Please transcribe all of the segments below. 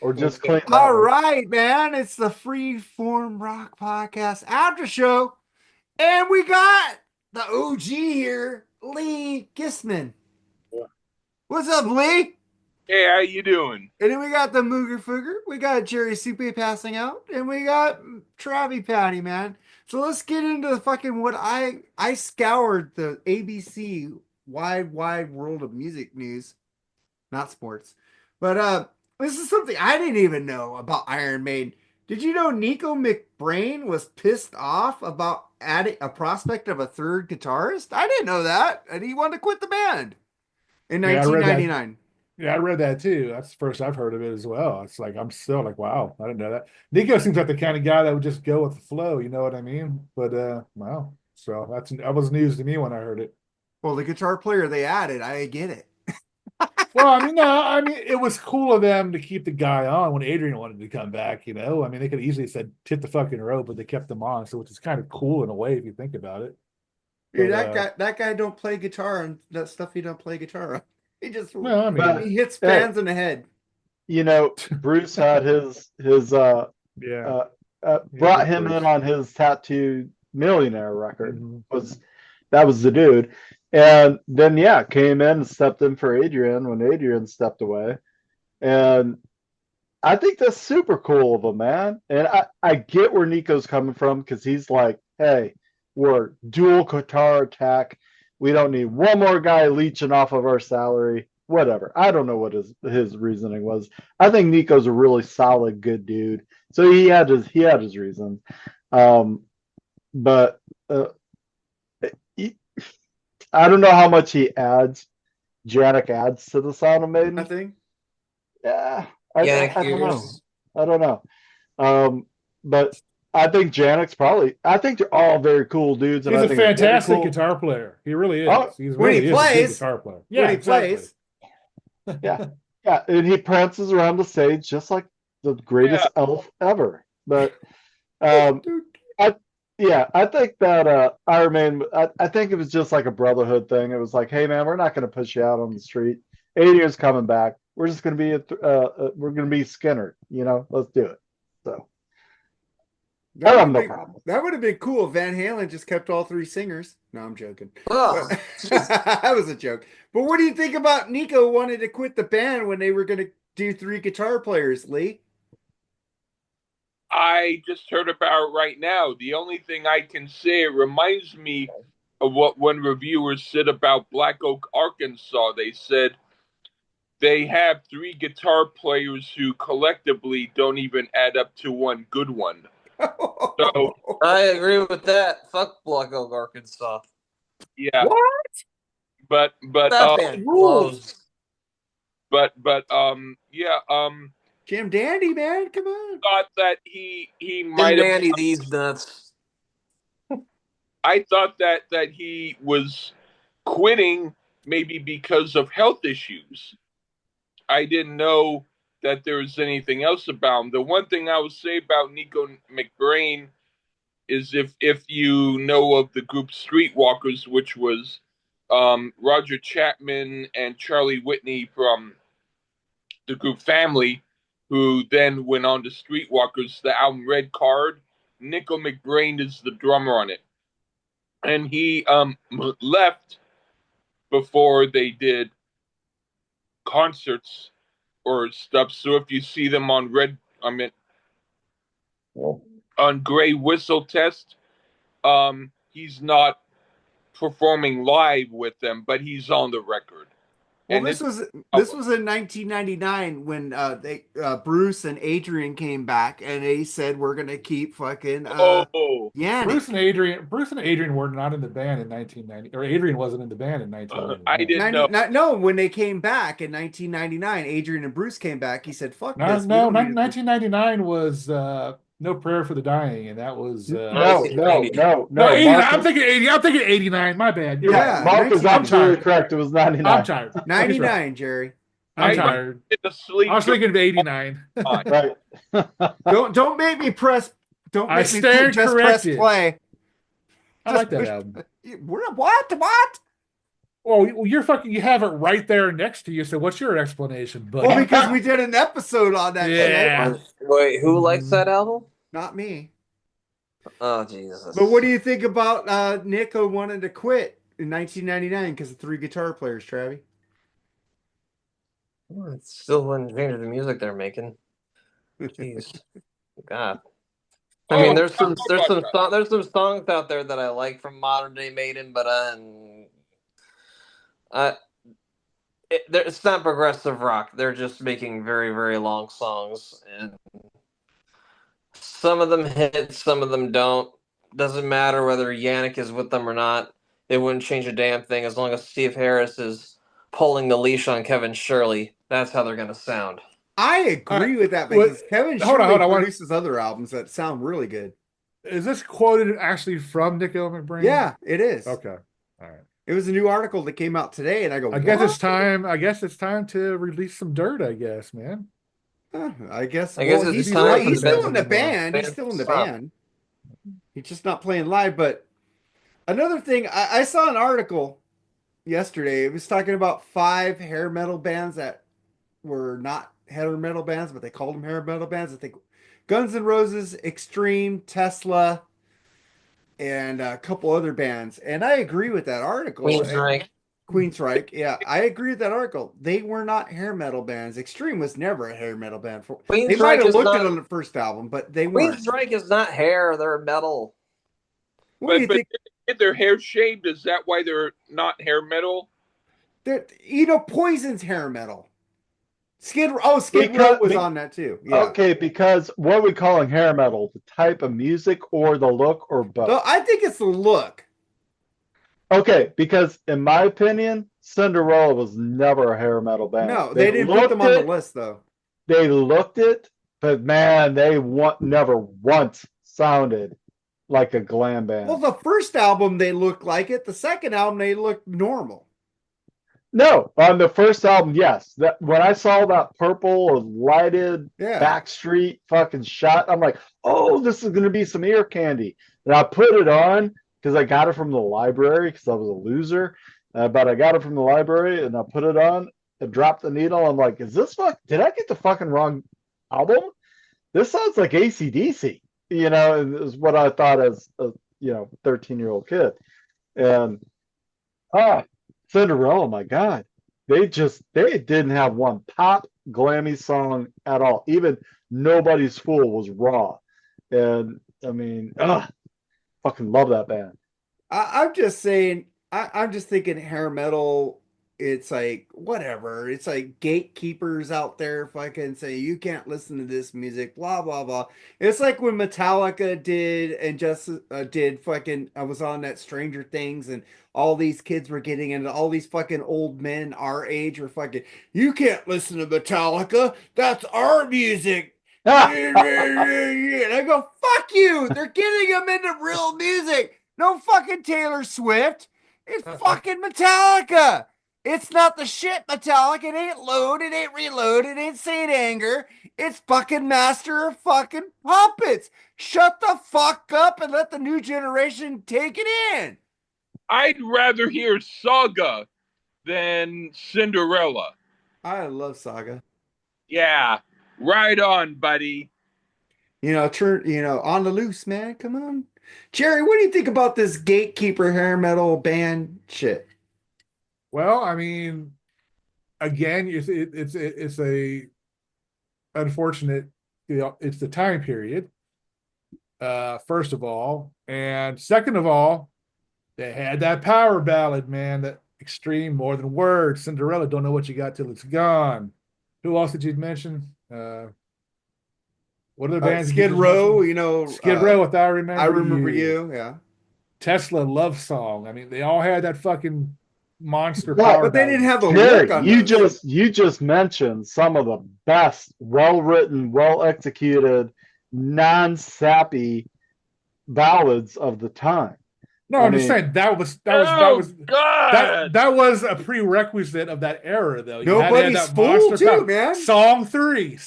or just clean that All one. right, man. It's the Freeform Rock Podcast after show. And we got the OG here, Lee Gissman. What's up, Lee? Hey, how you doing? And then we got the Mooger Fooger. We got Jerry Supe passing out. And we got Travi Patty, man. So let's get into the fucking what I scoured the ABC wide world of music news, not sports. But this is something I didn't even know about Iron Maiden. Did you know Nico McBrain was pissed off about adding a prospect of a third guitarist? I didn't know that, and he wanted to quit the band in Yeah, I read that. 1999. Yeah, I read that too. That's the first I've heard of it as well. It's like I'm still like, wow, I didn't know that. Nico seems like the kind of guy that would just go with the flow, you know what I mean? But wow. So that was news to me when I heard it. Well, the guitar player they added, I get it. Well, I mean, no, I mean, it was cool of them to keep the guy on when Adrian wanted to come back, you know. I mean, they could have easily said tip the fucking rope, but they kept him on, so which is kind of cool in a way if you think about it. Dude, But that guy don't play guitar and that stuff he don't play guitar on. He just well, I But mean, he hits hey, fans in the head. Bruce had his yeah. brought him in on his Tattoo Millionaire record. Mhm. That was the dude. And then came in and stepped in for Adrian when Adrian stepped away. And I think that's super cool of him, man. And I get where Nico's coming from because he's like, hey, we're dual guitar attack. We don't need one more guy leeching off of our salary. Whatever. I don't know what his reasoning was. I think Nico's a really solid, good dude. So he had his reasons. But he, I don't know how much Janik adds to the sound of Maiden. Nothing. Yeah, Yannick I don't know. Hughes. I don't know. But I think Janik's probably. I think they're all very cool dudes. And He's I a think they're very fantastic cool. guitar player. He really is. Oh, He's when he really is a good plays- guitar player. When Yeah, he exactly. plays, Yeah, and he prances around the stage just like the greatest elf ever. But dude, I think that Iron Man. I think it was just like a brotherhood thing. It was like, hey man, we're not going to push you out on the street. Adrian's coming back. We're just going to be we're going to be Skinner. You know, let's do it. So I have no problem. that would have been cool if Van Halen just kept all three singers. No, I'm joking. Oh, That was a joke. But what do you think about Nico wanted to quit the band when they were going to do three guitar players, Lee? I just heard about it right now. The only thing I can say, it reminds me of what one reviewers said about Black Oak, Arkansas. They said they have three guitar players who collectively don't even add up to one good one. So, I agree with that. Fuck Black Oak, Arkansas. yeah. What? But That band blows. Jim Dandy, man, come on. thought that he Jim might have. Dandy, these nuts. I thought that he was quitting maybe because of health issues. I didn't know that there was anything else about him. The one thing I would say about Nico McBrain is if you know of the group Streetwalkers, which was Roger Chapman and Charlie Whitney from the group Family, who then went on to Streetwalkers, the album Red Card, Nico McBrain is the drummer on it. And he left before they did concerts or stuff. So if you see them on on Grey Whistle Test, he's not performing live with them, but he's on the record. Well, And this was in 1999 when they Bruce and Adrian came back and they said we're gonna keep fucking Yannick. Bruce and Adrian were not in the band in 1990, or Adrian wasn't in the band in 1990. I didn't know. No, when they came back in 1999, Adrian and Bruce came back. He said, "Fuck this." No, 1999 was No Prayer for the Dying, and that was No. 89, I'm thinking 80. I'm thinking 89. My bad. You're Yeah, right. Mark is I'm absolutely tired. correct. It was 99. I'm tired. 99, Jerry. I'm I- tired. In the sleep. I was thinking of 89. Right. Don't make me press. Don't I make me stand just press corrected. play. I like that album. What? Well, you're fucking. You have it right there next to you. So what's your explanation, buddy? Well, because we did an episode on that Yeah. shit. Wait, who likes that album? Not me. Oh Jesus! But what do you think about Nico wanting to quit in 1999 because of 3 guitar players, Travi? Well, it still wouldn't change the music they're making. Jeez, God. I mean, there's some songs out there that I like from modern day Maiden, but it's not progressive rock. They're just making very very long songs, and some of them hit, some of them don't. Doesn't matter whether Yannick is with them or not. It wouldn't change a damn thing as long as Steve Harris is pulling the leash on Kevin Shirley. That's how they're gonna sound. I agree with that because Kevin hold on, Shirley hold on. produces other albums that sound really good. Is this quoted actually from Nico McBrain? Yeah, it is. Okay. All right. It was a new article that came out today, and I go, I guess it's "What?" time. I guess it's time to release some dirt. I guess, man. I guess. I guess Well, it's he's time still, for he's the still in the band band. He's still in the stop. band. He's just not playing live. But another thing, I saw an article yesterday. It was talking about 5 hair metal bands that were not hair metal bands, but they called them hair metal bands. I think Guns N' Roses, Extreme, Tesla, and a couple other bands. And I agree with that article. Queensryche. Queensryche, yeah, I agree with that article. They were not hair metal bands. Extreme was never a hair metal band. They might Queensryche have is looked not. it on the first album, but they weren't. Queensryche is not hair; they're metal. What do you But think? get their hair shaved. Is that why they're not hair metal? Poison's hair metal. Skid Row was on that too. Yeah. Okay, because what are we calling hair metal? The type of music or the look or both? So I think it's the look. Okay, because in my opinion, Cinderella was never a hair metal band. No, they didn't put them on the list though. They looked it, but man, they never once sounded like a glam band. Well, the first album they looked like it. The second album they looked normal. No, on the first album, yes. That when I saw that purple lighted Backstreet fucking shot, I'm like, oh, this is gonna be some ear candy. And I put it on because I got it from the library because I was a loser. But I got it from the library and I put it on and dropped the needle. I'm like, did I get the fucking wrong album? This sounds like AC/DC, is what I thought as a 13-year-old kid. And Cinderella, my God, they didn't have one pop glammy song at all. Even Nobody's Fool was raw. And I mean, fucking love that band. I'm just saying, I'm just thinking hair metal. It's like whatever. It's like gatekeepers out there fucking say you can't listen to this music, blah blah blah. It's like when Metallica did and just did fucking. I was on that Stranger Things and all these kids were getting into all these fucking old men our age were fucking. You can't listen to Metallica. That's our music. And I go, fuck you. They're getting them into real music. No fucking Taylor Swift. It's fucking Metallica. It's not the shit Metallica. It ain't Load. It ain't Reload. It ain't Saint Anger. It's fucking Master of fucking Puppets. Shut the fuck up and let the new generation take it in. I'd rather hear Saga than Cinderella. I love Saga. Yeah, right on, buddy. On the loose, man. Come on. Jerry, what do you think about this gatekeeper hair metal band shit? Well, I mean, again, it's a unfortunate. It's the time period. First of all, and second of all, they had that power ballad, man. That Extreme, More Than Words, Cinderella. Don't know what you got till it's gone. Who else did you mention? What other bands? Skid Row, Skid Row. If I remember, I remember you. Yeah. Tesla, Love Song. I mean, they all had that fucking monster power. But they didn't have the Jerry, look on you those. you just mentioned some of the best, well-written, well-executed, non-sappy ballads of the time. No, I'm just saying that was a prerequisite of that era, though. Nobody's Fool too, man. Song three,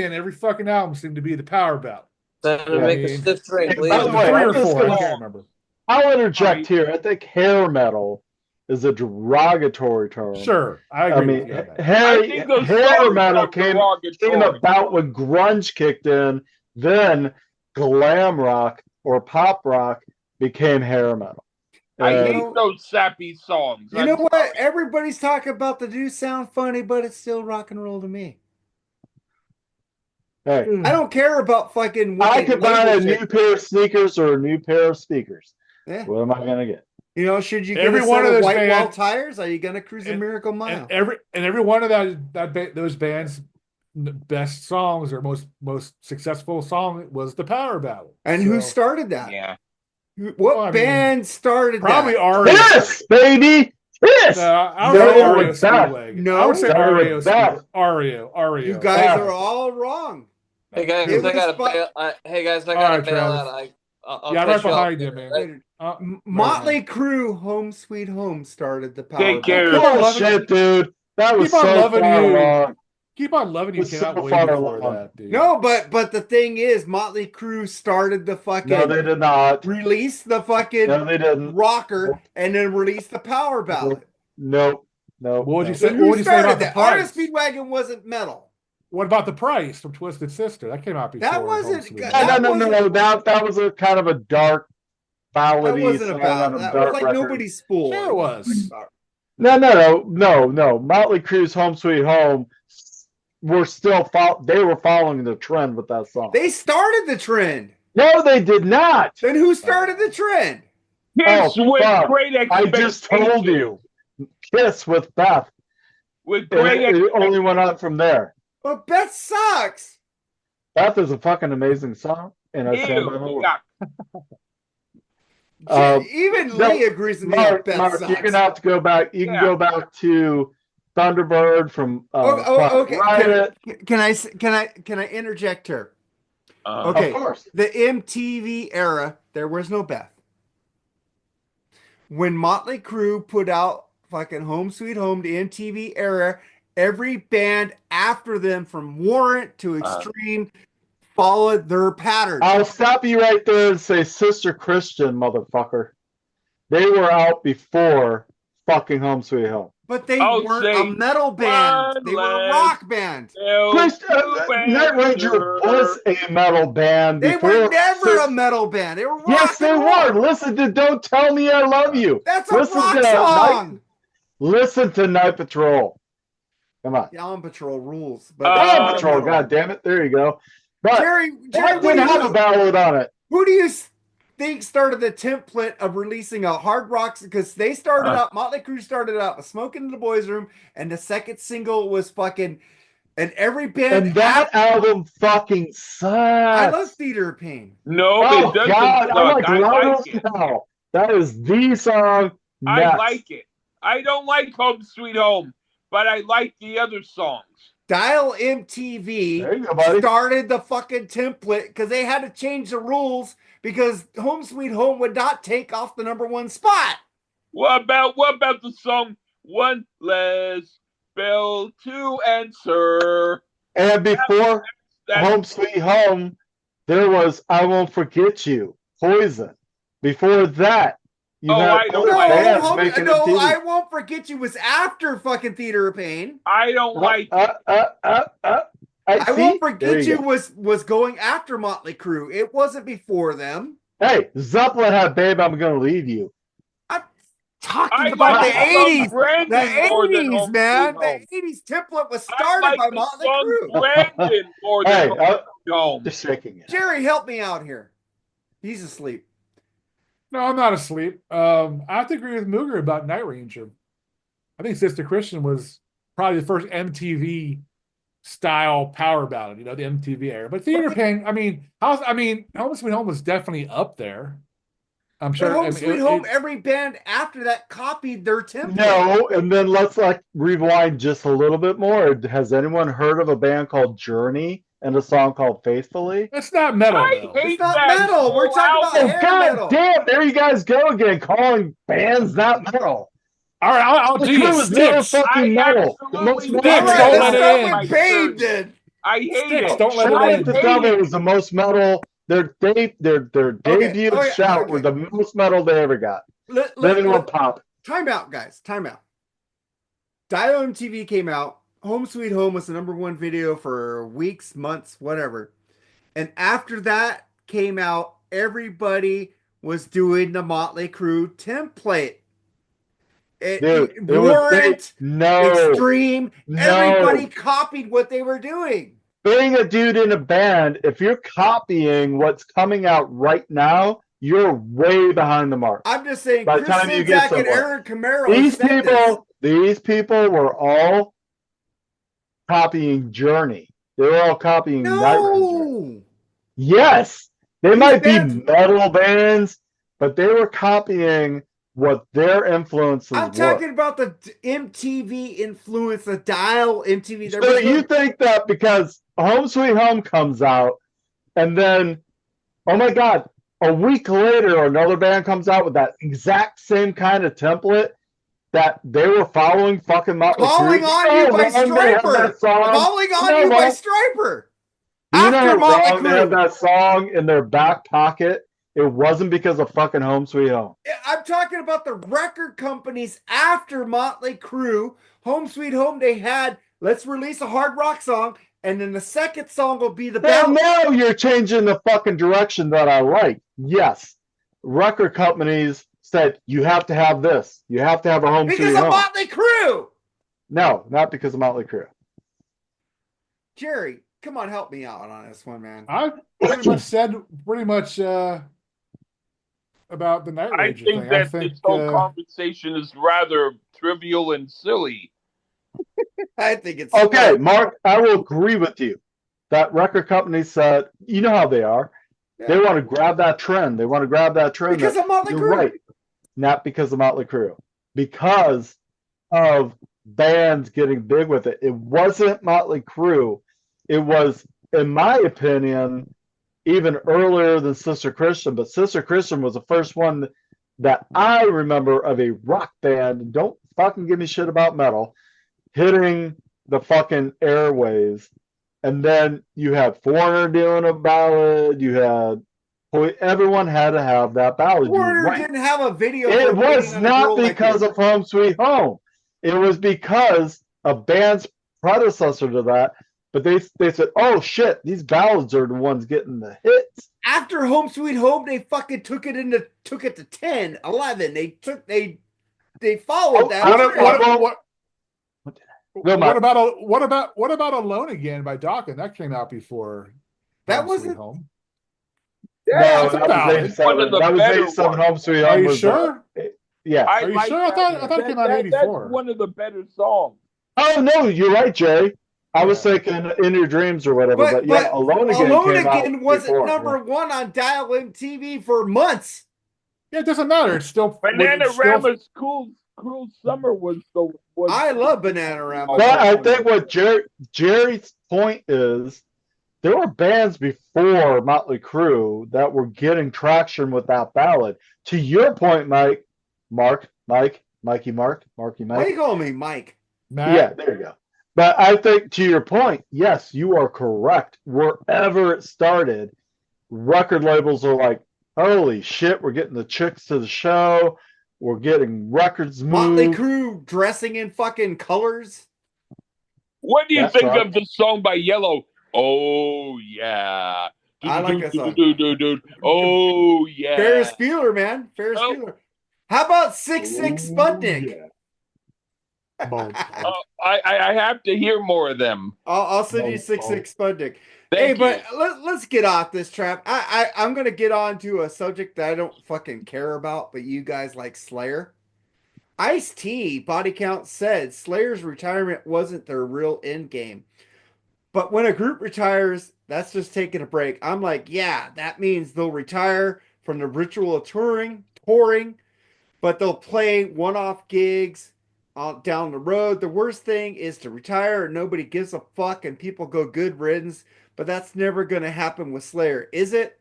and every fucking album seemed to be the power ballad. Make a stiff drink, please. By the way, 3 or 4, I can't remember. I'll interject here. I think hair metal is a derogatory term. Sure, I I agree mean, with you on that. I think those hair songs metal are came derogatory. about when grunge kicked in. Then glam rock or pop rock became hair metal. I And- hate those sappy songs. You I'm know what? sorry. Everybody's talking about the do sound funny, but it's still rock and roll to me. hey, I don't care about fucking. What I they could buy a label new shit. pair of sneakers or a new pair of speakers. Yeah. What am I gonna get? You know, should you get Every a one set of of those white wall bands- tires? Are you gonna cruise a miracle mile? And every one of those bands' best songs or most successful song was the power ballad. And So, who started that? Yeah. What Well, I mean, band started Probably that? REO. Yes, baby. Yes. I No, would say it REO was Beth. Speedwagon. No. I would say That was REO Beth. REO. You guys Yeah. are all wrong. Hey guys, It I gotta was fu- bail. Hey guys, I All gotta right, bail Travis. out. I'll Yeah, I'm catch right you all behind you, later, man. right? Motley Crue, "Home Sweet Home" started the power. Take care. ballad. Keep on loving Bullshit, dude. That was Keep on so loving far you. along. Keep on loving you It's came so out way far before along. that, dude. No, but the thing is, Motley Crue started the fucking No, they did not. release the fucking No, they didn't. rocker and then release the power ballad. Nope. Nope. What would you nope. say? So What who would you say started about the that? price? Artist Speedwagon wasn't metal. What about the price from Twisted Sister? That came out before. That wasn't- Home Sweet that Home. No. That was a kind of a dark That ballady wasn't song about on a that. dark Was like record. nobody's spool. Sure it was. No. Motley Crue's "Home Sweet Home" were still they were following the trend with that song. They started the trend. No, they did not. Then who started the trend? Kiss Oh, with fuck. great I expectations. just told you. Kiss with Beth. With And great it only went on from there. But Beth sucks. Beth is a fucking amazing song, and I stand by my expectations. word. Yeah. Even no, Lee agrees with me. Mark, Beth Mark, sucks. you're gonna have to go back. You can Yeah. go back to Thunderbird from Okay. Riot. Can I interject here? Uh, Okay. Of course. The MTV era, there was no Beth. When Motley Crue put out fucking "Home Sweet Home," the MTV era, every band after them, from Warrant to Extreme, followed their pattern. I'll stop you right there and say Sister Christian, motherfucker. They were out before fucking "Home Sweet Home." But they I'll weren't say a metal band. one They were a last rock band. Night Ranger was a metal band. They before were never Sis- a metal band. They were rock Yes, they and roll. were. Listen to "Don't Tell Me I Love You." That's a Listen rock to song. Listen to Night Patrol. Come on. Dawn Patrol rules. But Dawn Uh, Patrol. God damn it. There you go. But Jerry, that what didn't do have a you, ballad on it. who do you think started the template of releasing a hard rock? Because they started out, Motley Crue started out with "Smoking in the Boys Room," and the second single was fucking, and every band. And that album fucking sucks. I love Theater of Pain. No, Oh it doesn't God, suck. I like I Loud like as it. Hell. That is the song. I next. like it. I don't like "Home Sweet Home," but I like the other songs. Dial MTV There you go, buddy. started the fucking template because they had to change the rules because "Home Sweet Home" would not take off the #1 spot. What about the song "One Less Bell to Answer"? And before That Home Sweet Home, there was "I Won't Forget You," Poison. Before that, you Oh, had I don't other like bands No, making no, a TV. I Won't Forget You was after fucking Theater of Pain. I don't like. I Won't Forget There You go. was going after Motley Crue. It wasn't before them. Hey, Zeppelin had "Babe, I'm Gonna Leave You." I'm talking I about like the song 80s. Brandon The more than 80s, Home man. Sweet Home. The 80s template was I started like by the Motley song Crue. Brandon more than Hey, Home Sweet Home. just shaking it. Jerry, help me out here. He's asleep. No, I'm not asleep. I have to agree with Mooger about Night Ranger. I think Sister Christian was probably the first MTV style power ballad, the MTV era. But Theater Pain, Home Sweet Home was definitely up there. I'm sure. But Home I mean, Sweet Home, every band after that copied their template. No, and then let's rewind just a little bit more. Has anyone heard of a band called Journey and a song called "Faithfully"? It's not metal, I though. hate It's not that metal. We're whole talking about album. hair God metal. damn! There you guys go again, calling bands not metal. All right, I'll The do you. Crue was never Sticks. fucking metal. The most absolutely metal Sticks, All don't right, let let's it start in. with Babe then. I hate Sticks, it. don't let it Shout in. at the Devil was the most metal. Their debut okay, Shout were the most metal they ever got. Let, Then it let, went pop. time out, guys. Time out. Dial MTV came out. Home Sweet Home was the #1 video for weeks, months, whatever. And after that came out, everybody was doing the Motley Crue template. Dude, it was big. Warrant, No, Extreme, no. everybody copied what they were doing. Being a dude in a band, if you're copying what's coming out right now, you're way behind the mark. I'm just saying, By the Chris time you get Sinzak and somewhere. Aaron Camaro. These people were all copying Journey. They were all copying Night Ranger. No, Yes, they These might bands- be metal bands, but they were copying what their influences I'm were. talking about the MTV influence, the Dial MTV. There So was no- you think that because Home Sweet Home comes out, and then, oh my God, a week later another band comes out with that exact same kind of template, that they were following fucking Motley Crue? Calling on You by Striper. Calling on You by Striper. Do you know After how Motley long they had Crue. that song in their back pocket? It wasn't because of fucking Home Sweet Home. I'm talking about the record companies after Motley Crue. Home Sweet Home, they had, let's release a hard rock song, and then the second song will be the Well, ballad. now you're changing the fucking direction that I like. Yes, record companies said you have to have this. You have to have a Home Because Sweet of Home. Motley Crue. No, not because of Motley Crue. Jerry, come on, help me out on this one, man. I pretty much said about the Night I Ranger think thing. that this whole conversation is rather trivial and silly. I think it's Okay, Mark, I will agree with you. That record company said, you know how they are. Yeah. They want to grab that trend. They want to grab that trend. Because of Motley You're Crue. right. Not because of Motley Crue. Because of bands getting big with it. It wasn't Motley Crue. It was, in my opinion, even earlier than Sister Christian. But Sister Christian was the first one that I remember of a rock band. Don't fucking give me shit about metal. Hitting the fucking airwaves. And then you had Foreigner doing a ballad. You had, everyone had to have that ballad. You're Warner right. didn't have a video. It for was Waiting on a not Girl Like because You. of Home Sweet Home. It was because a band's predecessor to that. But they said, oh shit, these ballads are the ones getting the hits. After Home Sweet Home, they fucking took it to 10, 11. They followed that. What about Alone Again by Dokken? That came out before That Home Sweet wasn't- Home. Yeah, it's a that ballad. was 87. One of the That was better 87. ones. Home Sweet Are Home you was sure? yeah. Are you like sure? I thought it came out in That's 84. one of the better songs. Oh no, you're right, Jay. I was Yeah. thinking In Your Dreams or whatever, but, But yeah, Alone Again came out wasn't before, number one on Dial MTV for months. Yeah, it doesn't matter. It's still Bananarama's Cruel Summer was the was I love Bananarama. But I think what Jerry's point is, there were bands before Motley Crue that were getting traction with that ballad. To your point, Mikey Mark. Why you calling me Mike? Matt, Yeah, there you go. But I think to your point, yes, you are correct. Wherever it started, record labels are like, holy shit, we're getting the chicks to the show. We're getting records moved. Motley Crue dressing in fucking colors. What do you That's think right. of the song by Yellow? Oh yeah. I like that song. Oh yeah. Ferris Bueller, man. Ferris Oh. Bueller. How about 6'6" Sputnik? I have to hear more of them. I'll send you 6'6" Sputnik. Thank you. But let's get off this trap. I'm gonna get on to a subject that I don't fucking care about, but you guys like Slayer. Ice-T Body Count said Slayer's retirement wasn't their real end game. But when a group retires, that's just taking a break. I'm like, yeah, that means they'll retire from the ritual of touring, but they'll play one-off gigs down the road. The worst thing is to retire and nobody gives a fuck and people go good riddance, but that's never going to happen with Slayer, is it?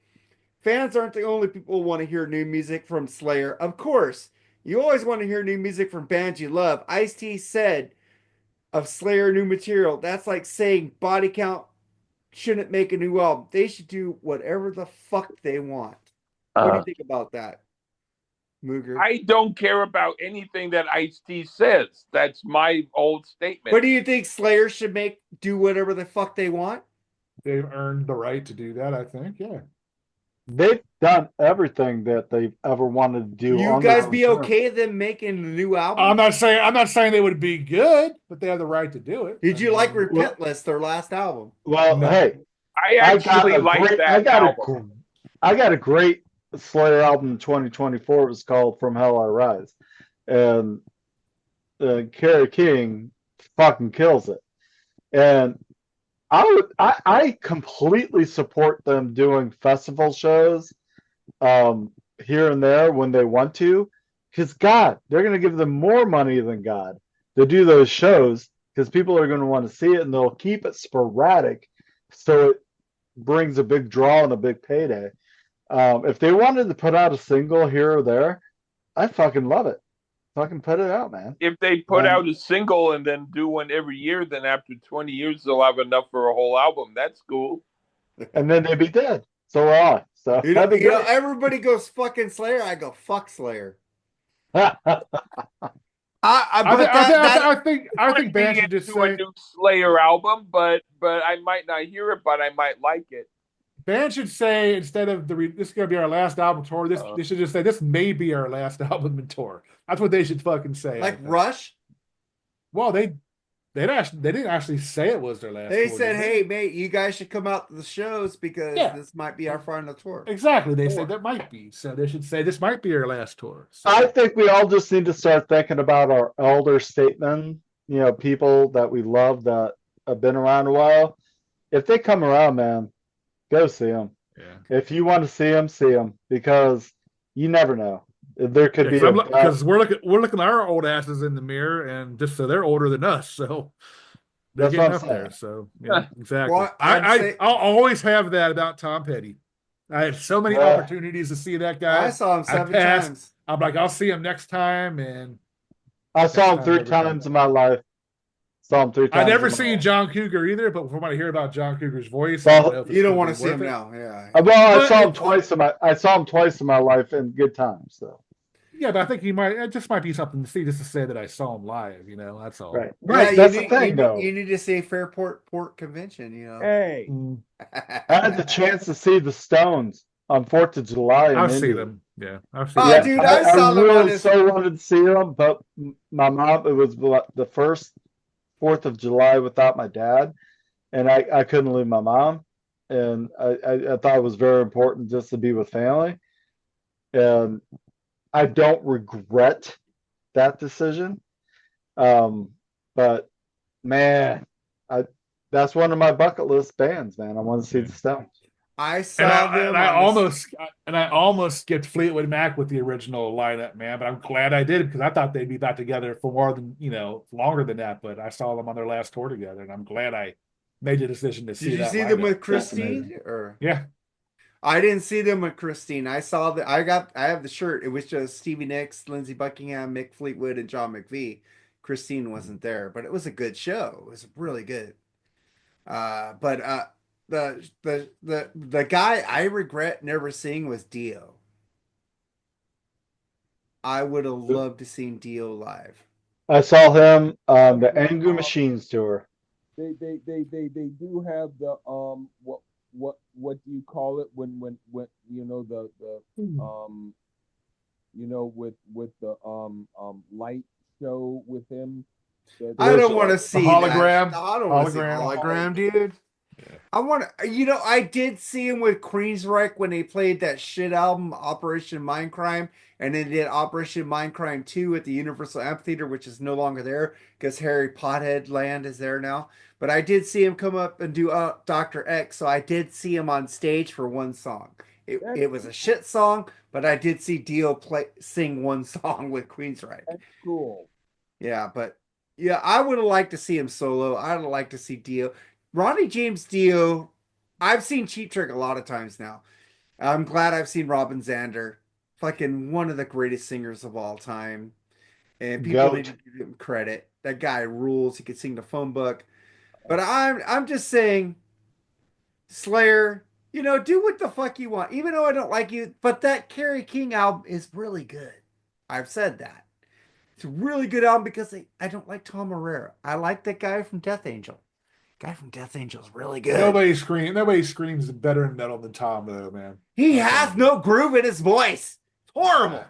Fans aren't the only people who want to hear new music from Slayer. Of course, you always want to hear new music from bands you love. Ice-T said of Slayer new material, that's like saying Body Count shouldn't make a new album. They should do whatever the fuck they want. What do you think about that? Mooger. I don't care about anything that Ice-T says. That's my old statement. But do you think Slayer should do whatever the fuck they want? They've earned the right to do that, I think. Yeah. They've done everything that they've ever wanted to do. You on guys their be own okay them making a new album? I'm not saying they would be good, but they have the right to do it. Did you like mean, Repentless, their last album? Well, No. hey, I actually like that album. I got a great Slayer album in 2024. It was called From Hell I Rise, and Kerry King fucking kills it. And I completely support them doing festival shows here and there when they want to, because God, they're going to give them more money than God to do those shows, because people are going to want to see it, and they'll keep it sporadic so it brings a big draw and a big payday. If they wanted to put out a single here or there, I fucking love it. Fucking put it out, man. If they put out a single and then do one every year, then after 20 years they'll have enough for a whole album. That's cool. And then they'd be dead. So will I. So You know, everybody goes fucking Slayer. I go fuck Slayer. I think Band should just do say a new Slayer album, but I might not hear it, but I might like it. Band should say, instead of this is gonna be our last album tour, they should just say this may be our last album and tour. That's what they should fucking say. Like Rush. Well, they didn't actually say it was their last. They tour, said, "Hey, mate, you guys should come out to the shows because this might be our final tour." Exactly. They said that might be. So they should say this might be our last tour. So. I think we all just need to start thinking about our elder statesmen, people that we love that have been around a while. If they come around, man, go see them. Yeah. If you want to see them, because you never know. There could be because we're looking at our old asses in the mirror, and just so they're older than us, so they're getting up there. So yeah, exactly. Well, I'll always have that about Tom Petty. I had so many opportunities to see that guy. I saw him 7 times. I'm like, I'll see him next time, and I saw him 3 times in my life. Saw him 3 times. I never seen John Cougar either, but from what I hear about John Cougar's voice, you don't want to see him now. Yeah. Well, I saw him twice in my life in good times. So. Yeah, but I think it just might be something to see, just to say that I saw him live. That's all. Right. Yeah, That's the thing, though. You need to say Fairport Port Convention. Hey, I had the chance to see the Stones on 4th of July. I've seen them. Yeah, I've seen them. Dude, I saw them. Really so wanted to see them, but my mom. It was the first 4th of July without my dad, and I couldn't leave my mom, and I thought it was very important just to be with family, and I don't regret that decision. But man, that's one of my bucket list bands, man. I want to see the Stones. I saw them. And I almost skipped Fleetwood Mac with the original lineup, man. But I'm glad I did, because I thought they'd be back together for more than longer than that. But I saw them on their last tour together, and I'm glad I made the decision to see. Did you see them with Christine? Or yeah, I didn't see them with Christine. I saw that. I have the shirt. It was just Stevie Nicks, Lindsey Buckingham, Mick Fleetwood, and John McVie. Christine wasn't there, but it was a good show. It was really good. But the guy I regret never seeing was Dio. I would have loved to seen Dio live. I saw him on the Angu Machines tour. They do have the what do you call it when the with the light show with him. I don't want to see hologram. I don't want to see hologram, dude. Yeah. I did see him with Queensryche when they played that shit album Operation Mindcrime, and they did Operation Mindcrime 2 at the Universal Amphitheater, which is no longer there because Harry Pothead Land is there now. But I did see him come up and do Dr. X, so I did see him on stage for one song. It was a shit song, but I did see Dio sing one song with Queensryche. That's cool. Yeah, but yeah, I would have liked to see him solo. I'd have liked to see Dio. Ronnie James Dio, I've seen Cheap Trick a lot of times now. I'm glad I've seen Robin Zander. Fucking one of the greatest singers of all time. And people need to give him credit. That guy rules. He could sing the phone book. But I'm just saying, Slayer, do what the fuck you want. Even though I don't like you, but that Kerry King album is really good. I've said that. It's a really good album because I don't like Tom Herrera. I like that guy from Death Angel. Guy from Death Angel is really good. Nobody screams better in metal than Tom, though, man. He has no groove in his voice. It's horrible.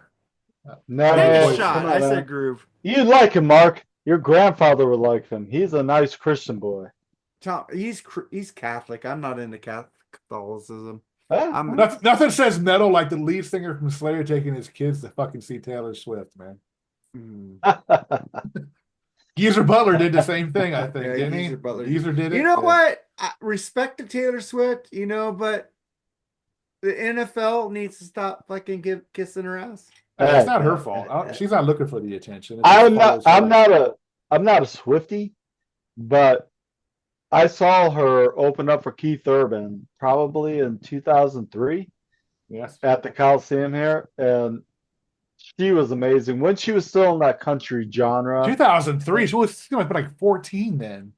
No, Take a boy, shot. come on, I man. said groove. You like him, Mark. Your grandfather would like him. He's a nice Christian boy. Tom, he's Catholic. I'm not into Catholicism. Ah, I'm Nothing says metal like the lead singer from Slayer taking his kids to fucking see Taylor Swift, man. Geezer Butler did the same thing, I think, Yeah, didn't he? Geezer Butler. Geezer did it. You know Yeah. what? Respect to Taylor Swift, but the NFL needs to stop fucking kissing her ass. Hey, it's not her fault. She's not looking for the attention. It's I'm just not. follows I'm not a Swiftie, but I saw her open up for Keith Urban probably in 2003 her. Yes. at the Coliseum here, and she was amazing when she was still in that country genre. 2003. She was like 14 then.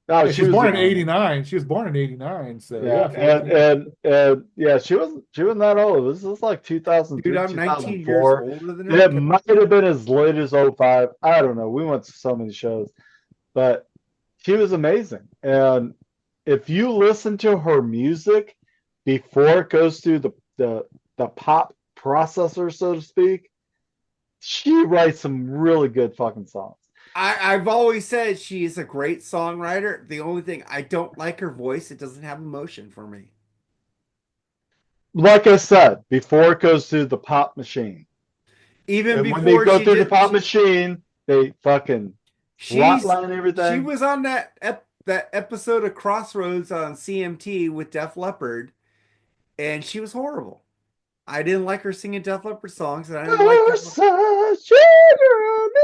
No, She was born in young. '89. She was born in '89. So Yeah, 14. and yeah, she wasn't that old. This was like 2003, Dude, I'm 19 years 2004. older than It her. might have been as late as 05. I don't know. We went to so many shows, but she was amazing. And if you listen to her music before it goes through the pop processor, so to speak, she writes some really good fucking songs. I've always said she is a great songwriter. The only thing I don't like her voice, it doesn't have emotion for me. Like I said, before it goes through the pop machine. Even And before when they go she through the did, pop machine, they fucking flatline everything. she was on that episode of Crossroads on CMT with Def Leppard, and she was horrible. I didn't like her singing Def Leppard songs, and I didn't like You're Def such a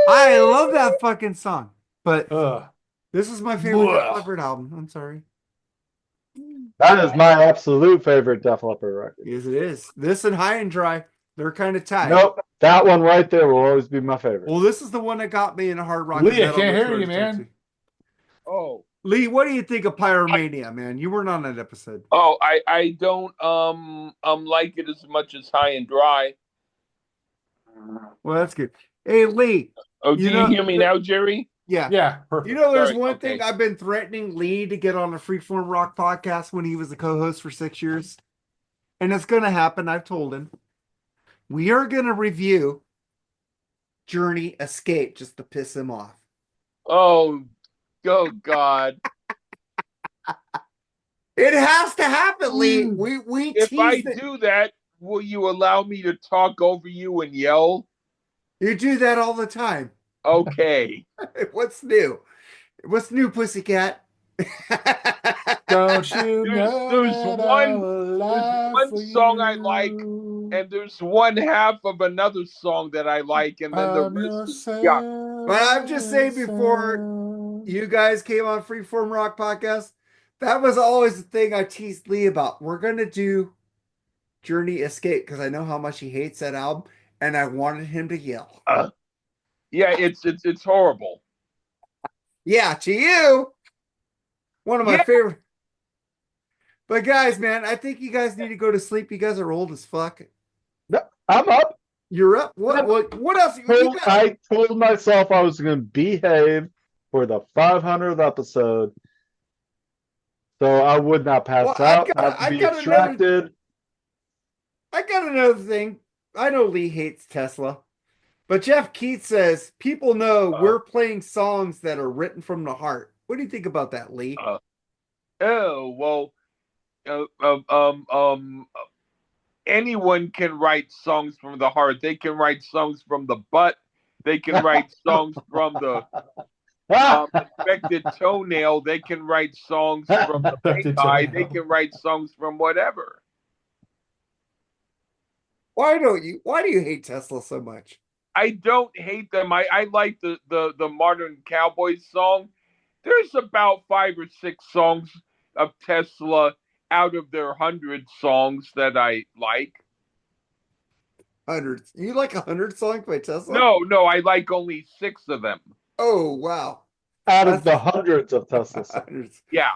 I love that fucking song, but Ugh. this is my favorite Def Ugh. Leppard album. I'm sorry. That is my absolute favorite Def Leppard record. Yes, it is. This and High and Dry, they're kind of tied. Nope, that one right there will always be my favorite. Well, this is the one that got me into hard rock. Lee, and I metal can't with hear you, George man. Dixie. Oh, Lee, what do you think of Pyromania, man? You weren't on that episode. Oh, I don't like it as much as High and Dry. Well, that's good. Hey, Lee. Oh, do you hear me now, Jerry? Yeah. Yeah, perfect. There's Sorry, one okay. thing I've been threatening Lee to get on a Freeform Rock podcast when he was the co-host for 6 years. And it's going to happen. I've told him. We are going to review Journey Escape just to piss him off. Oh God! It has to happen, Lee. We If I teased it. do that, will you allow me to talk over you and yell? You do that all the time. Okay. What's new? What's new, pussycat? Don't you know There's that one- I will lie one for song I like, you? And there's one half of another song that I like, and then the I'm your rest is yuck. But I'm just saying before you guys came on Freeform Rock Podcast, that was always the thing I teased Lee about. We're going to do Journey Escape because I know how much he hates that album, and I wanted him to yell. Yeah, it's horrible. Yeah, to you. One of my Yeah. favorite. But guys, man, I think you guys need to go to sleep. You guys are old as fuck. I'm up. You're up. What else? You got- I told myself I was going to behave for the 500th episode, so I would not pass Well, out, not be I got distracted. I got another thing. I know Lee hates Tesla, but Jeff Keith says people know we're playing songs that are written from the heart. What do you think about that, Lee? Oh well, anyone can write songs from the heart. They can write songs from the butt. They can write songs from the infected toenail. They can write songs from the Infected pink eye. toenail. They can write songs from whatever. Why do you hate Tesla so much? I don't hate them. I like the Modern Cowboys song. There's about 5 or 6 songs of Tesla out of their 100 songs that I like. Hundreds. You like 100 songs by Tesla? No, I like only 6 of them. Oh wow. Out of the hundreds of Tesla songs. Hundreds. Yeah.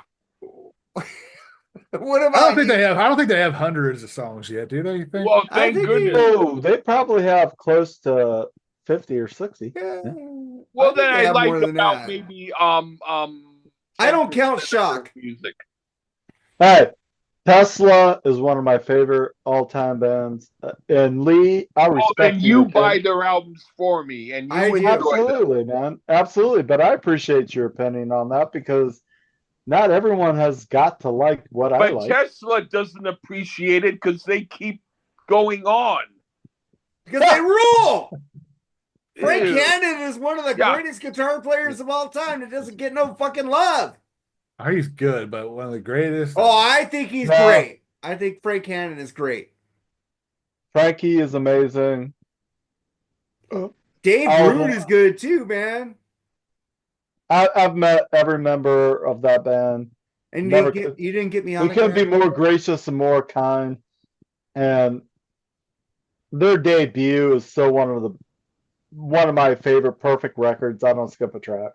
What I about don't think you? they have. I don't think they have hundreds of songs yet. Do they? You think? Well, I thank think goodness. Oh, they probably have close to 50 or 60. Yeah. Well, I think then they I have like more than about that. maybe I don't 10% count of their Shock. music. All right. Tesla is one of my favorite all-time bands. And Lee, I Well, respect then you you, buy kid. their albums for me, and I you do. enjoy them. Absolutely, man. Absolutely. But I appreciate your opinion on that because not everyone has got to like what I But like. Tesla doesn't appreciate it because they keep going on. Because they rule. Frank Ew. Cannon is one of the Yeah. greatest guitar players of all time that doesn't get no fucking love. Oh, he's good, but one of the greatest. Oh, I think he's No. great. I think Frank Cannon is great. Frankie is amazing. Dave Oh, Rude is good too, man. I've met every member of that band. And Never you didn't get me on We the couldn't be ground. more gracious and more kind. And their debut is still one of my favorite perfect records. I don't skip a track.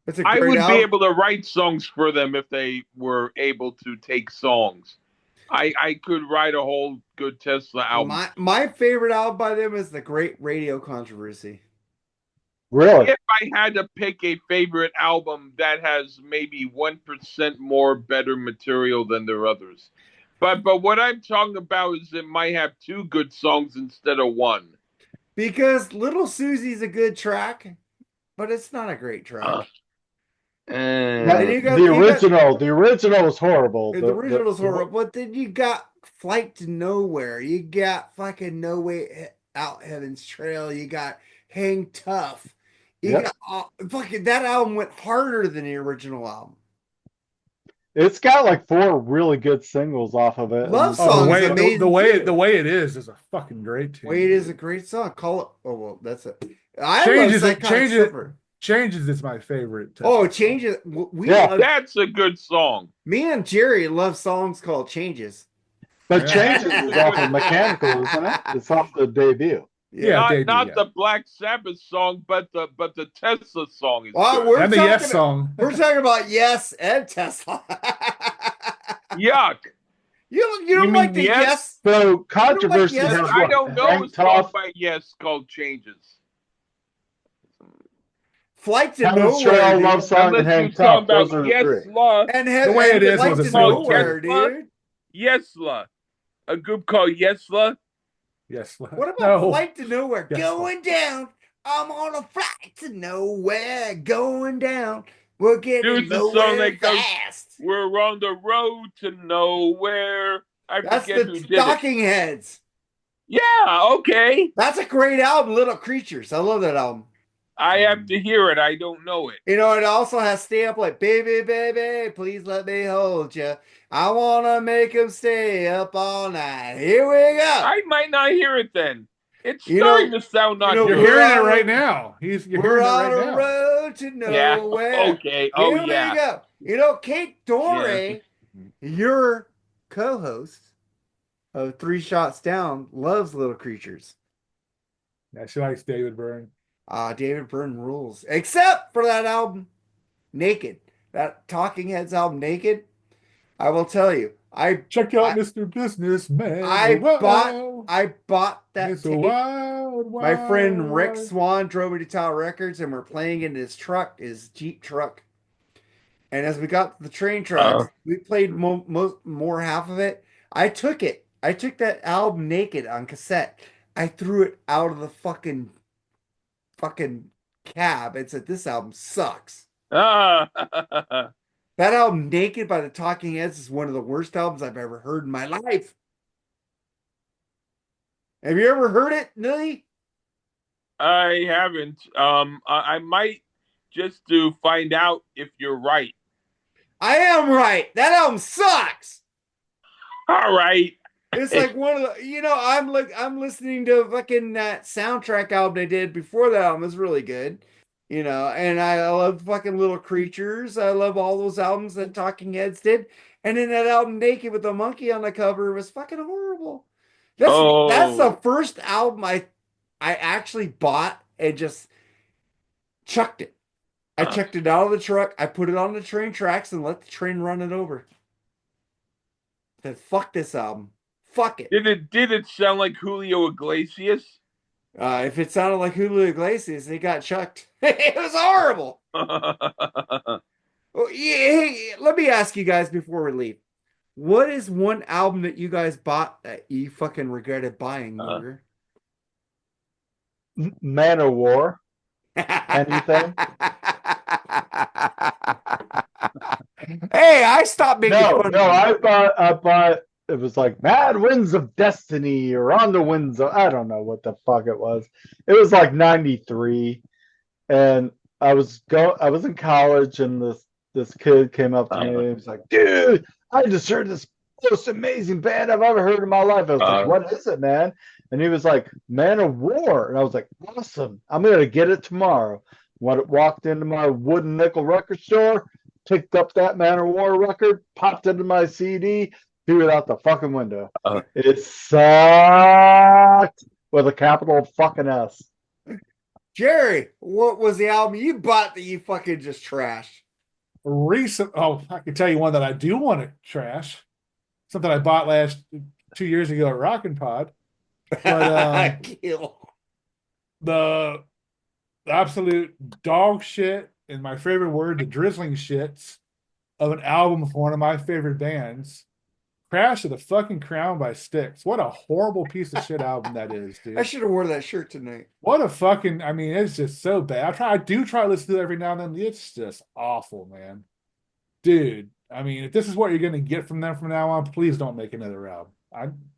It's a I great would be album. able to write songs for them if they were able to take songs. I could write a whole good Tesla album. My favorite album by them is The Great Radio Controversy. Really? If I had to pick a favorite album that has maybe 1% more better material than their others. But what I'm talking about is it might have two good songs instead of one. Because Little Susie's a good track, but it's not a great track. That- you got- the you got- original was horrible. The original's horrible, but then you got Flight to Nowhere. You got fucking No Way Out Heaven's Trail. You got Hang Tough. You Yep. got fucking that album went harder than the original album. It's got like 4 really good singles off of it. Love and- Song Oh, the is way amazing, the too. way it is a fucking great tune. Wait is a great song. Call it. Oh well, that's it. I Changes love it. Psychotic Changes. Suffer. Changes is my favorite. Oh, Tesla song. Changes. We Yeah. love, That's a good song. me and Jerry love songs called Changes. But Yeah. Changes is off of Mechanical, isn't it? It's off the debut. Yeah, not debut, not yeah. the Black Sabbath song, but the Tesla song is Well, good. we're And the talking, Yes song. We're talking about Yes and Tesla. Yuck. You You don't mean like the Yes? Yes? So controversy Yes? has I what, don't know Hang a song Tough, by Yes called Changes. Flight to Heaven's Nowhere, Trail, dude. Love Song, and Unless Hang you're talking Tough. Those about are the Yes three. La, And The Way It Is Flight was a to single Nowhere, too. dude. Yes La. A group called Yes La. Yes. What about No. Flight to Nowhere? Yes, Going down. I'm on a flight to nowhere. Going down. We're getting Dude, the song nowhere that goes, fast. We're on the road to nowhere. I That's forget the who did it. Talking Heads. Yeah, okay. That's a great album, Little Creatures. I love that album. I have to hear it. I don't know it. You know, it also has Stay Up like, baby, baby, please let me hold you. I want to make him stay up all night. Here we go. I might not hear it then. It's You know- starting to sound not you know, You're good. hearing it on right a- now. You're We're hearing on it right a now. road to Yeah. nowhere. Okay. Oh, Here yeah. we go. You know, Kate Dore, your co-host of Three Shots Down, loves Little Creatures. Yeah, she likes David Byrne. David Byrne rules. Except for that album, Naked. That Talking Heads album, Naked. I will tell you, Check out I- Mr. Businessman. I Wow. bought that It's a tape. wild, My friend Rick wild- Swan drove me to Tower Records, and we're playing in his truck, his Jeep truck. And as we got to the train tracks, we played more half of it. I took it. I took that album Naked on cassette. I threw it out of the fucking cab and said, "This album sucks." Ah. That album Naked by the Talking Heads is one of the worst albums I've ever heard in my life. Have you ever heard it, Nilly? I haven't. I might just to find out if you're right. I am right. That album sucks. All right. It's like one of the, I'm listening to fucking that soundtrack album they did before that album. It's really good, and I love fucking Little Creatures. I love all those albums that Talking Heads did. And then that album Naked with the monkey on the cover was fucking horrible. That's the first album I actually bought and just chucked it. I chucked it out of the truck. I put it on the train tracks and let the train run it over. Said, fuck this album. Fuck it. Did it sound like Julio Iglesias? If it sounded like Julio Iglesias, they got chucked. It was horrible. Oh, yeah, hey, let me ask you guys before we leave. What is one album that you guys bought that you fucking regretted buying, Luger? Man of War. Anything? Hey, I stopped making No, fun no, of you. I bought. It was like Mad Winds of Destiny or On the Winds of, I don't know what the fuck it was. It was like '93, and I was in college, and this kid came up to me and he was like, "Dude, I just heard this most amazing band I've ever heard in my life." I was like, "What is it, man?" And he was like, "Man of War," and I was like, "Awesome! I'm gonna get it tomorrow." Walked into my wooden nickel record store, picked up that Man of War record, popped into my CD, threw it out the fucking window. It sucked with a capital fucking S. Jerry, what was the album you bought that you fucking just trashed? I can tell you one that I do want to trash. Something I bought 2 years ago at Rockin' Pod. But Kill. the absolute dog shit, and my favorite word, the drizzling shits of an album from one of my favorite bands, Crash of the fucking Crown by Styx. What a horrible piece of shit album that is, dude. I should have worn that shirt tonight. What a fucking, I mean, it's just so bad. I do try to listen to it every now and then. It's just awful, man. Dude, I mean, if this is what you're going to get from them from now on, please don't make another album.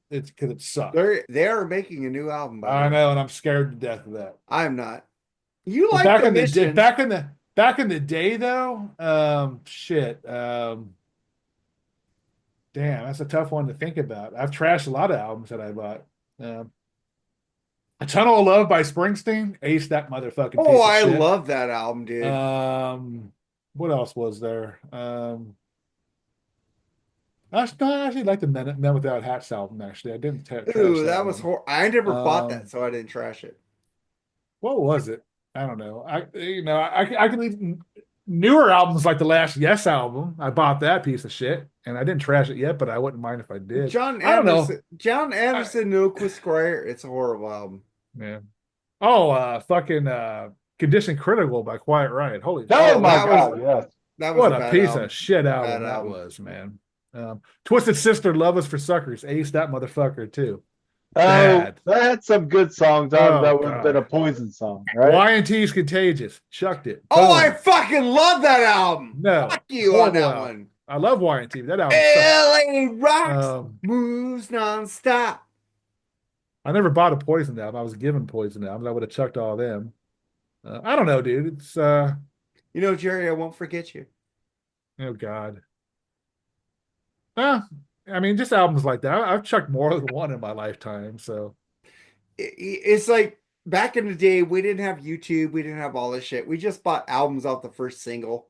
It's because it sucks. They are making a new album. I know, and I'm scared to death of that. I'm not. You But like back the in the mission. back in the day though, shit. Damn, that's a tough one to think about. I've trashed a lot of albums that I bought. A Tunnel of Love by Springsteen, ace that motherfucking piece of I shit. love that album, dude. What else was there? I actually like the Men Without Hats album. Actually, I didn't trash Ooh, that that was one. horrible. I never bought that, so I didn't trash it. What was it? I don't know. I can leave newer albums like the last Yes album. I bought that piece of shit, and I didn't trash it yet, but I wouldn't mind if I did. John I don't know. Anderson, No Quit Squire. It's a horrible album. Yeah. Oh, fucking Condition Critical by Quiet Riot. Holy shit. Oh my that god, was- yes. That was What a a bad piece album. of shit album Bad that album. was, man. Twisted Sister, Love Is for Suckers. Ace that motherfucker too. Oh, Bad. that had some good songs on it. Oh, That would have been a God. Poison song, right? Y&T's Contagious. Chucked it. Oh, Boom. I fucking love that album. No. Fuck you on Horrible that album. one. I love Y&T. That album sucks. LA rocks, Um, moves nonstop. I never bought a Poison album. I was given Poison albums. I would have chucked all of them. I don't know, dude. It's You know, Jerry, I won't forget you. oh God. I mean, just albums like that. I've chucked more than one in my lifetime. So It's like back in the day, we didn't have YouTube, we didn't have all this shit. We just bought albums off the first single,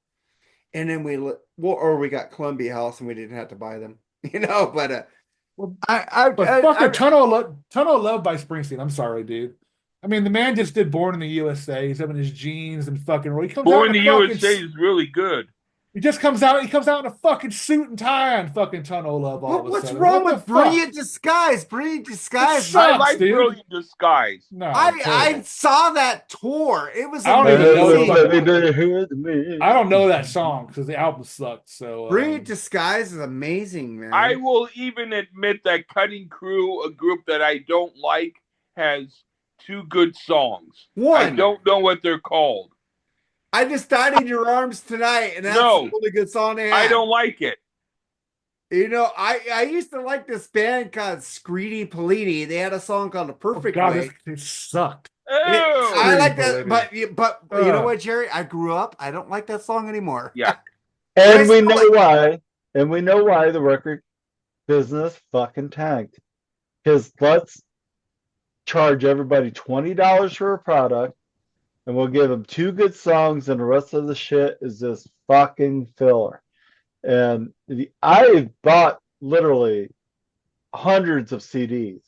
and then we got Columbia House, and we didn't have to buy them, you know. But Well, I fucking Tunnel of Love by Springsteen. I'm sorry, dude. I mean, the man just did Born in the USA. He's having his jeans and fucking. He comes out Born in in the a fucking USA is really good. He just comes out. He comes out in a fucking suit and tie on fucking Tunnel of Love. All of a what's sudden. wrong What with the fuck? Brilliant Disguise? Brilliant Disguise. sucks. I like dude. Brilliant Disguise. No, I terrible. saw that tour. It was I don't even know amazing. I don't know that song because the album sucked. So Brilliant Disguise is amazing, man. I will even admit that Cutting Crew, a group that I don't like, has two good songs. I One, don't know what they're called. I Just Died in Your Arms Tonight, and that's No. a really good song they had. I don't like it. You know, I used to like this band called Screedy Politi. They had a song called The Perfect God, Way. it sucked. I like that, Politi. but you know what, Jerry? I grew up. I don't like that song anymore. Yeah. And we know why. And we know why the record business fucking tanked. Because let's charge everybody $20 for a product, and we'll give them two good songs, and the rest of the shit is just fucking filler. And I bought literally hundreds of CDs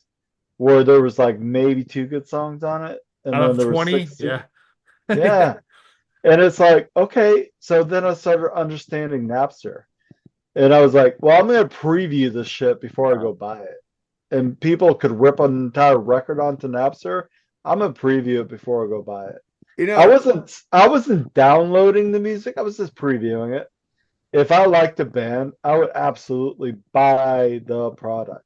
where there was like maybe two good songs on it, and Out then of there 20, were 6 yeah. yeah. And it's like, okay, so then I started understanding Napster. And I was like, well, I'm gonna preview this shit before I go buy it. And people could rip an entire record onto Napster. I'm gonna preview it before I go buy it. You know, I wasn't downloading the music, I was just previewing it. If I liked a band, I would absolutely buy the product.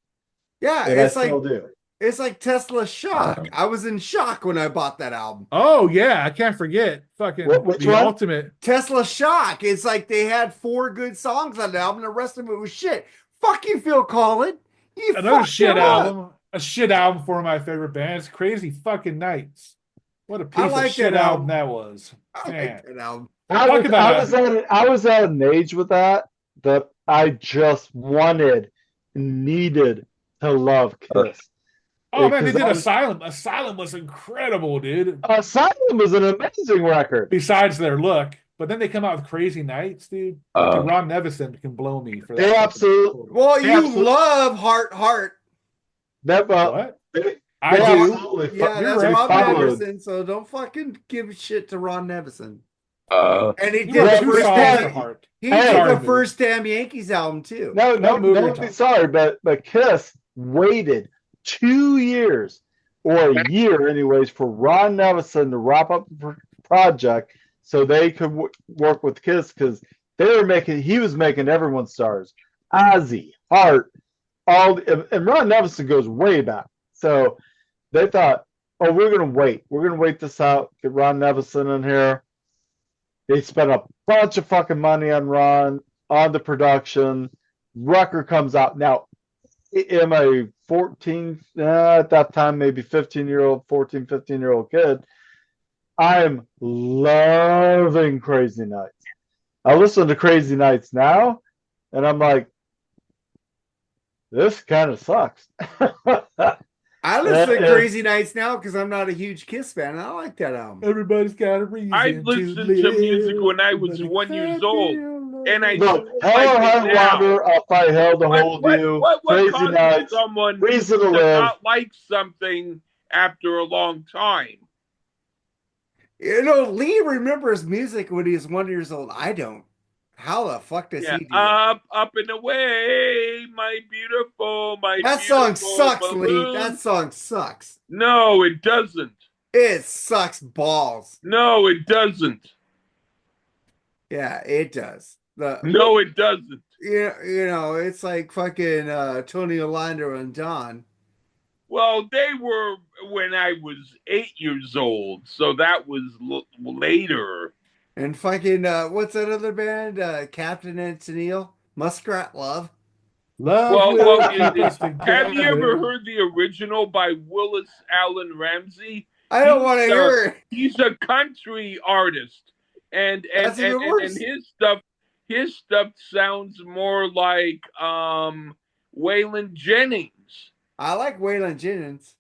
yeah, And I still do. it's like Tesla Shock. I was in shock when I bought that album. Oh yeah, I can't forget fucking Which the one? ultimate. Tesla Shock. It's like they had 4 good songs on the album. The rest of it was shit. Fuck you, Phil Collin. You Another fucked shit him up. album. A shit album for my favorite bands. Crazy fucking Nights. What a piece like of shit that album album. that was. I Man. like that album. Talk about I was at an age with that I just wanted, needed to love Kiss. Oh man, they Because did Asylum. Asylum was incredible, dude. Asylum was an amazing record. Besides their look, but then they come out with Crazy Nights, dude. Fucking Ron Nevison can blow me for that. They fucking absolutely- record. Well, They you absolutely- love Heart. That What? they I they do. absolutely Yeah, fu- that's right. Ron followed. Nevison, so don't fucking give shit to Ron Nevison. Uh, And he He did wrote the two first songs damn- for damn, Heart. he Hey. did Sorry, the movie. first damn Yankees album too. No, That movie don't be talk. sorry, but Kiss waited 2 years or a year, anyways, for Ron Nevison to wrap up the project so they could work with Kiss because he was making everyone stars. Ozzy, Hart, and Ron Nevison goes way back. So they thought, oh, we're gonna wait. We're gonna wait this out. Get Ron Nevison in here. They spent a bunch of fucking money on Ron, on the production. Record comes out. Now, am a 14, at that time, maybe 15-year-old, 14, 15-year-old kid. I'm loving Crazy Nights. I listen to Crazy Nights now, and I'm like, this kind of sucks. I listen to Yeah. Crazy Nights now because I'm not a huge Kiss fan. And I like that album. Everybody's got a reason. I listened to music when I was 1 years old, and I Look, don't Hell like or it High now. Water, I'll fight hell to hold you. What Crazy causes Nights, someone Reason to to Live. not like something after a long time? You know, Lee remembers music when he was 1 year old. I don't. How the fuck does Yeah, he do that? up and away, my beautiful. That song beautiful sucks, Lee. balloon. That song sucks. No, it doesn't. It sucks balls. No, it doesn't. Yeah, it does. No, it doesn't. You know, it's like fucking Tony Orlando and Don. Well, they were when I was 8 years old, so that was later. And fucking what's that other band? Captain and Tennille? Muskrat Love. Love Well, will well, keep us Have you ever together. heard the original by Willis Allen Ramsey? I don't want to hear it. He's a country artist, and That's even worse. his stuff sounds more like Waylon Jennings. I like Waylon Jennings.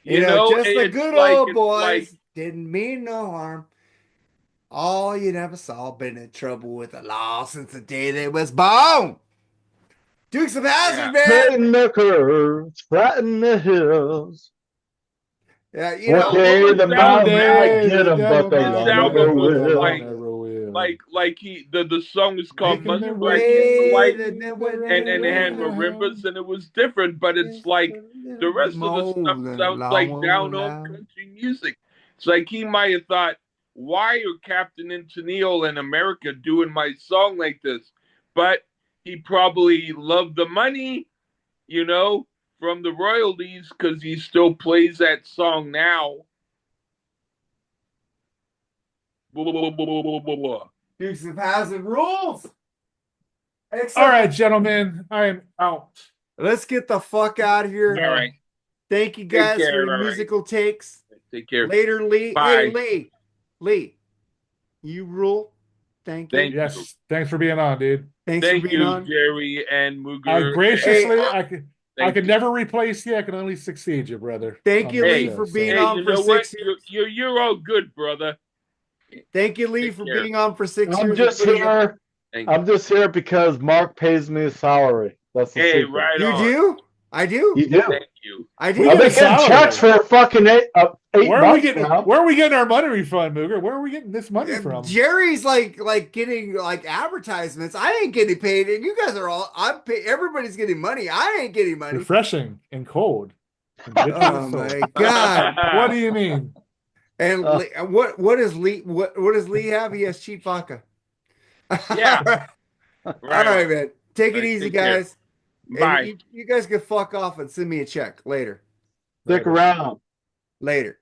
You know, just the it's good like- old it's boys like- didn't mean no harm. All you never saw been in trouble with the law since the day they was born. Dukes of Hazzard, man. Flatten the curves, flatten the hills. Yeah, you One know. day the Sound mountain Day, might get them, devil but they might sound never was will. like- Never will. like the song is called Making their Muskrat way Like, that never- and it had marimbas, and it was different, but it's like the rest of the stuff sounds like down home country music. It's like he might have thought, why are Captain and Tennille and America doing my song like this? But he probably loved the money, you know, from the royalties because he still plays that song now. Blah, blah, blah, blah, blah, blah, blah. Dukes of Hazzard rules. Except- All right, gentlemen, I am out. Let's get the fuck out of here. All right. Thank you guys care, for your all right. musical takes. Take care. Later, Lee. Bye. Hey, Lee, you rule. Thank you. Thank you. Yes, thanks for being on, dude. Thanks Thank for being you, on. Jerry and Mooger. I graciously, Hey, I could Thank you. never replace you. I can only succeed you, brother. Thank on you, this Lee, show, for so. being Hey, on you for know 6 what? years. You're all good, brother. Thank you, Lee, Take for care. being on for 6 I'm years. just here. Thank you. I'm just here because Mark pays me a salary. That's the Hey, secret. right You on. do? I do. You do. Thank you. I We I've did. been get getting salary. checks for fucking eight Where are we bucks getting? now. Where are we getting our money refund, Mooger? Where are we getting this money from? Jerry's like getting like advertisements. I ain't getting paid, and you guys are all. I'm pay, everybody's getting money. I ain't getting money. Refreshing and cold. And good to the Oh soul. my god! What do you mean? And what does Lee? What does Lee have? He has cheap vodka. Yeah. All right, man. Take it All right, easy, take care. guys. Bye. And you guys can fuck off and send me a check later. Stick around. Later.